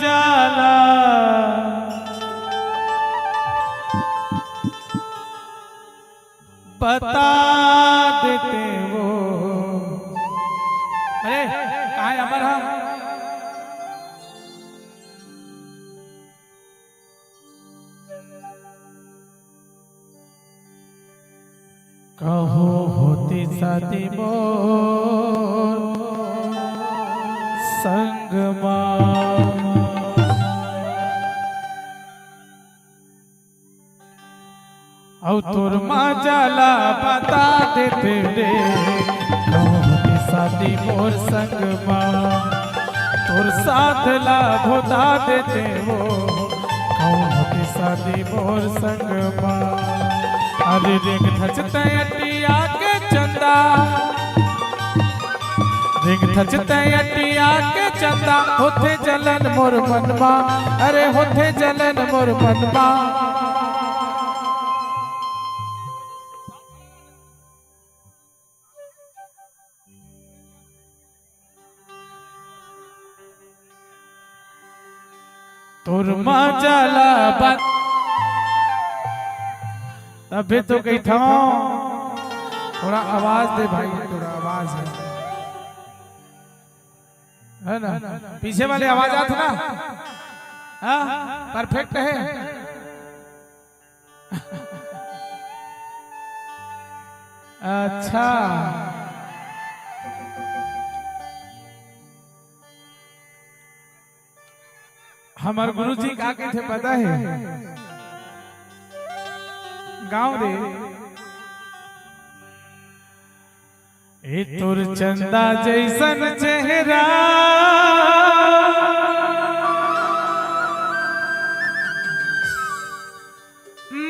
जाला बता देते वो। अरे कहाँ है अमर? हम कहो होती शादी मोर संगमा औ तोर माँ जाला बता देते रे। कहो होती शादी मोर संगमा तोर साथ ला भुता देते वो। कहो होती शादी मोर संगमा अरे रिंग थचते अटिया के चंदा रिंग थचते अटिया के चंदा होते जलन मोर मनमा। अरे होते जलन मोर मनमा तोर माँ जाला बात अबे तो कही था थोड़ा आवाज दे भाई, थोड़ा आवाज है ना? पीछे वाले आवाज आत ना? हाँ परफेक्ट है। अच्छा हमारे गुरुजी का के थे पता है? गाँव रे ए तोर चंदा जैसन चेहरा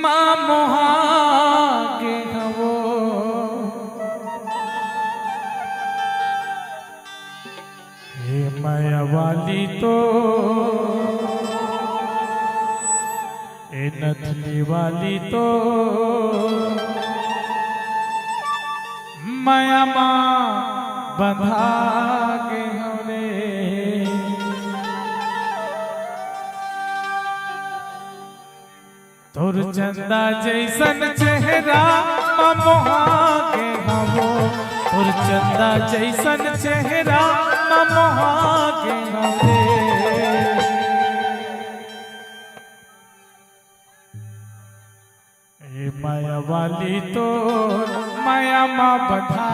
माँ मोहा के हवो। हे माया वाली तो नथली वाली तो माया माँ बंधा के हमने। तोर चंदा जैसन चेहरा माँ मोहा के हवो। तोर चंदा जैसन चेहरा माँ मोहा के हमने। माया वाली तो माया माँ बधा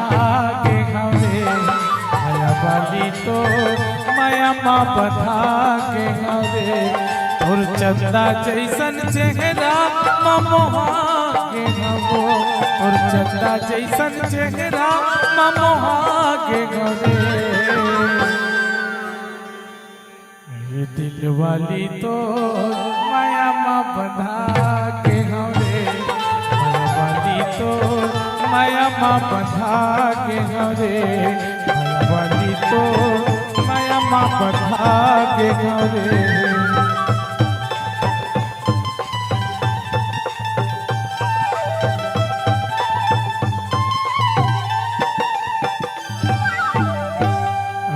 के हवे। माया वाली तो माया माँ बधा के हवे। और चंदा जैसन चेहरा माँ मोहा के हवो। और चंदा जैसन चेहरा माँ मोहा के हवे। ये दिल वाली तो माया माँ बधा के हवे। तो माया माँ बंधा के घरे माया वाली तो माया माँ बंधा के घरे।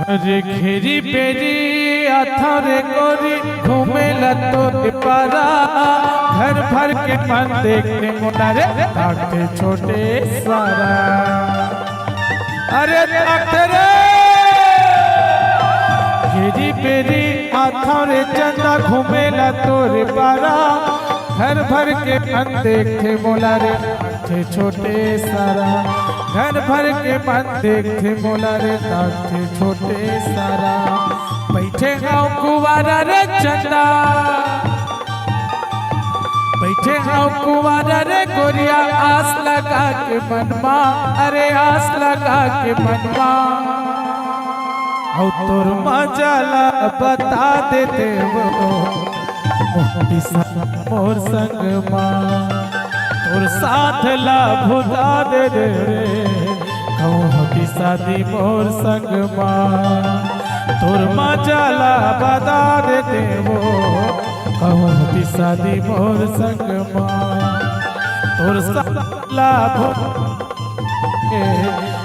अरे घेरी बेरी अथरे गोरी घूमे लतो पारा। घर भर के मन देखने मुनारे ताकते छोटे सारा। अरे ताकते घेरी बेरी अथरे चंदा घूमे लतो पारा। घर भर के मन देखते मुनारे ताकते छोटे सारा। घर भर के मन देखते मुनारे ताकते छोटे सारा। बैठे गाँव कुवारा रे चंदा बैठे गाँव कुवारा रे गोरिया आस लगा के मनवा। अरे आस लगा के मनवा औ तोर मजाला बता देते वो। मोर संग माँ तोर साथ ला भुला दे रे। कहूँ शादी मोर संग माँ तोर मजाला बता देते वो। कहूँ शादी मोर संग माँ तोर साथ ला भुला